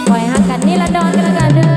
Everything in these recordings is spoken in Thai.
ปล่อยหักกันนี่ละดอนกันละกันเด้อ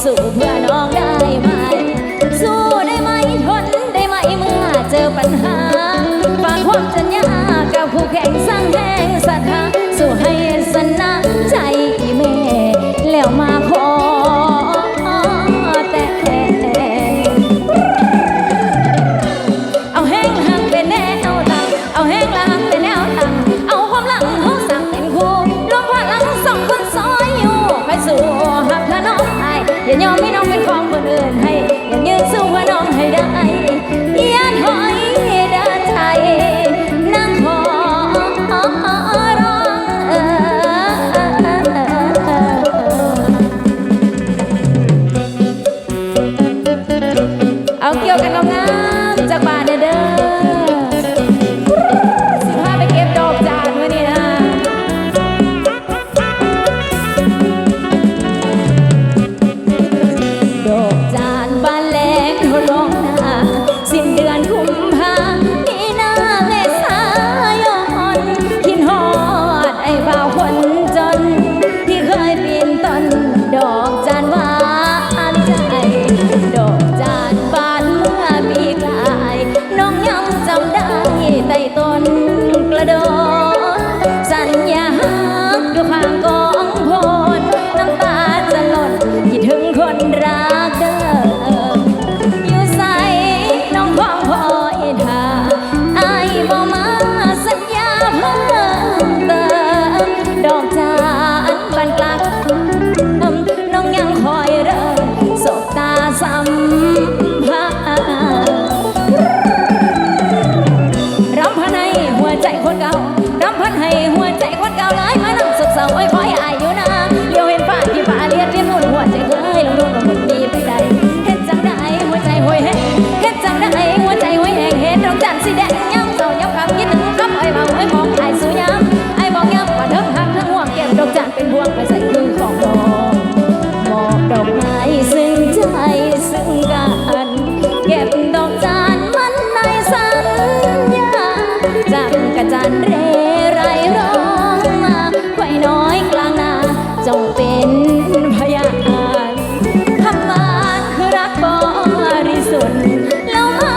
สู้เพื่อน้องได้ไหมสู้ได้ไหมทนได้ไหมเมื่อเจอปัญหาฝากความสัญญากับผู้แข่งสร้างแห่งศรัทธาสู้ให้สนะใจแม่แล้วมาขอแต่เอาแห้งหักเป็นแนวตั้งเอาแห้งละหักเป็นแนวตั้งเอาความหลังเขาสั่งเป็นคู่รวมพลังสองคนซอยอยู่ไปสู่หักเธอน้องอย่ายอมให้น้องเป็นของคนอื่นให้ยังยืนสู้เพื่อน้องให้ได้อย่าถอยเดินใจนั่งขอร้องเอาเกี่ยวกันงามๆจากบ้านเด้อสิพาไปเก็บดอกจานวันนี้นะดอกจานบานแลงเขาร้องนาสิ้นเดือนกุมภามีนาเมษายนคิดฮอดไอ้บ่าวคนจนที่เคยปีนต้นดอกจานหวานใจดอกจานบานเมื่อปีกลายน้องยังจำได้ใต้ต้นกระโดดสัญญาหักอยู่ข้างกองโพนน้ำตาจะหล่นคิดถึงคนรักเด้ออยู่ใส่น้องของพ่อยท่าอายบ่มาสัญญาเพิ่มเติมดอกจานบานกลางน้องยังคอยเริ่มสบตาสัมผัสรำพันให้หัวใจคนเก่ารำพันให้หัวใจคนเก่าเลยมานั่งสุขเศร้าไว้คอยอายอยู่นะเลี้ยวเห็นฟ้าที่ฟ้าเลียดนุ่นหัวใจเคยลงลงกับคนดีไปได้เห็นจังได้หัวใจหวยแห้งเห็นจังได้หัวใจหวยแห้งเห็นดอกจันทร์สีแดงย้ำเศร้าย้ำคำคิดถึงคำไอ้บ่าวไอ้มองไอ้สู้ย้ำไอ้บอกย้ำว่าทั้งหักทั้งห่วงเก็บดอกจันทร์เป็นห่วงไปใส่คือของดอกมอบดอกไม้ซึ่งใจซึ่งกันเก็บดอกจานมันในสัญญาจับกระจันเรไรร้องมาไข่น้อยกลางนาจงเป็นพยานคำมันคือรักบริสุทธิ์แล้วมา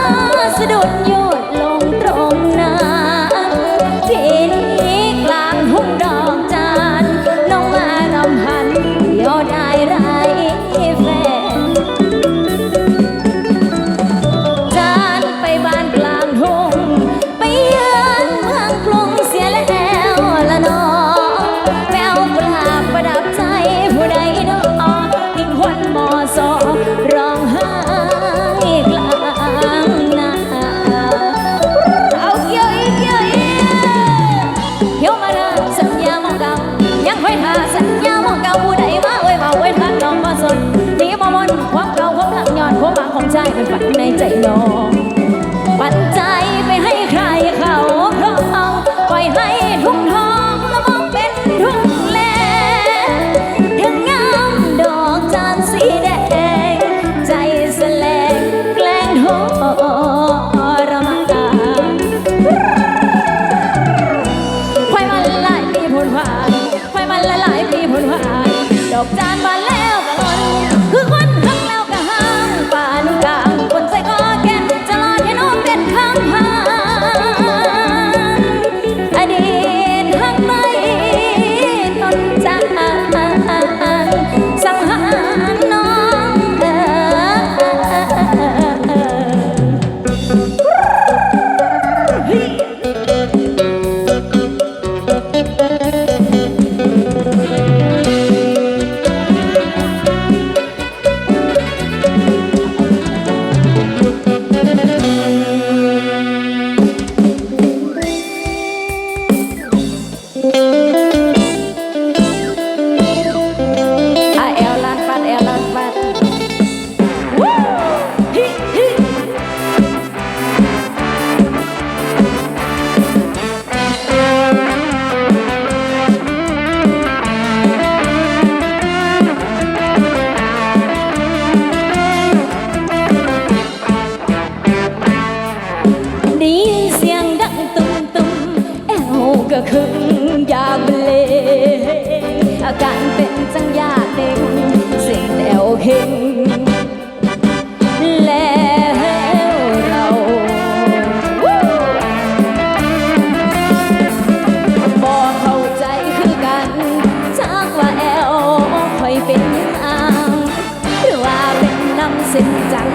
สะดุดหยุดลงตรงนั้น องปันใจไปให้ใครเขาครองปล่อยให้ทุ่งทองแล้วมองเป็นทุ่งแลถึงงามดอกจานสีแดงใจแสลงแกล้งทรมานควายมันหลายปีผลผ่านควายมันหลายปีผลผ่านดอกจานบานแล้วก็ล้นคือควันหักแล้วก็ห้างป่านกลางคนใส่ก็แก่นจะรอให้น้องเป็นข้างผ่านอดีตหักไม่ต้นจานสังหารน้องก็คึงอยากเบลงอาการเป็นจังยาเด้งเสียงแนวเข่งแล้วเราบอกเข้าใจคือกันจากว่าแอลคอยเป็นอ่างหรือว่าเป็นน้ำเส้นจัง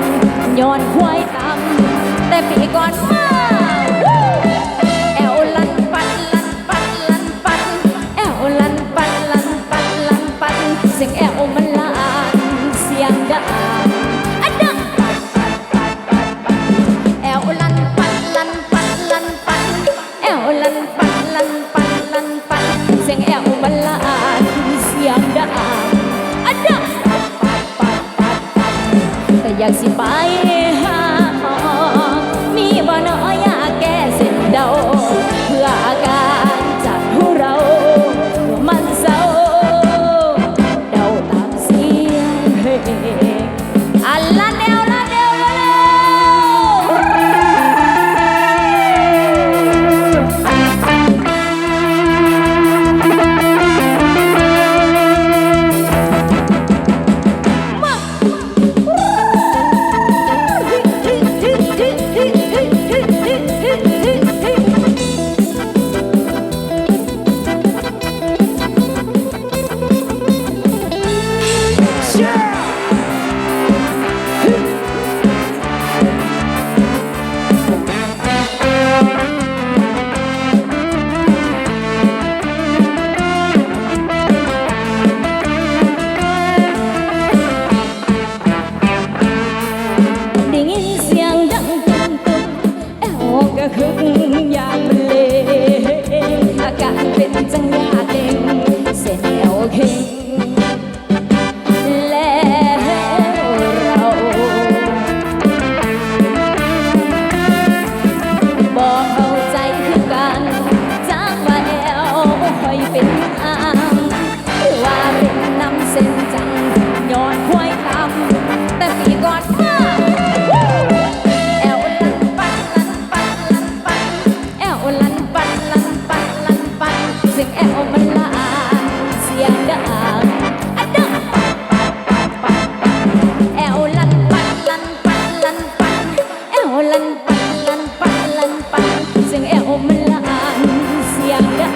ย้อนควายตำแต่ปีก่อนมาเสียงแอวมันลานเสียงดังอันดังแอวลันปันลันปันลันปันแอวลันปันลันปันลันปันเสียงแอวมันลานเสียงดังอันดังแต่อยากสิไปหามีบ่น้อยอยากแก้เส้นเดาเพื่ออาการจากผู้เรามันเศร้าอันละเดียวละเดียวละเดีคึกอยากเบลงอาการเป็นจังยาเด้งเส้นแนวเข่งแล้วเราบอกเข้าใจคือกันจากว่าแอวคอยเป็นอ่างหรือว่าเป็นน้ำเส้นจังย้อนควายตำแต่ปีก่อนมาเสียงแอวมันลานเสียงดังอันดังแอวลันปันลันปันลันปันแอวลันปันลันปันลันปันเสียงแอวมันลานเสียงดัง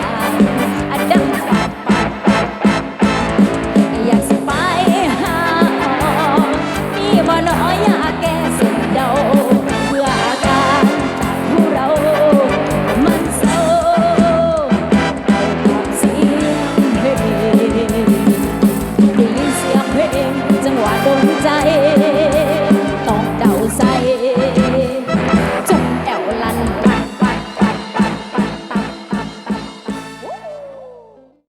อันดังอยากสิไปหามีบ่น้อยอยากแก้เส้นเดาเพื่ออาการจากผู้เรามันเศร้าได้ยินเสียงเพลงจังหวะโดนใจ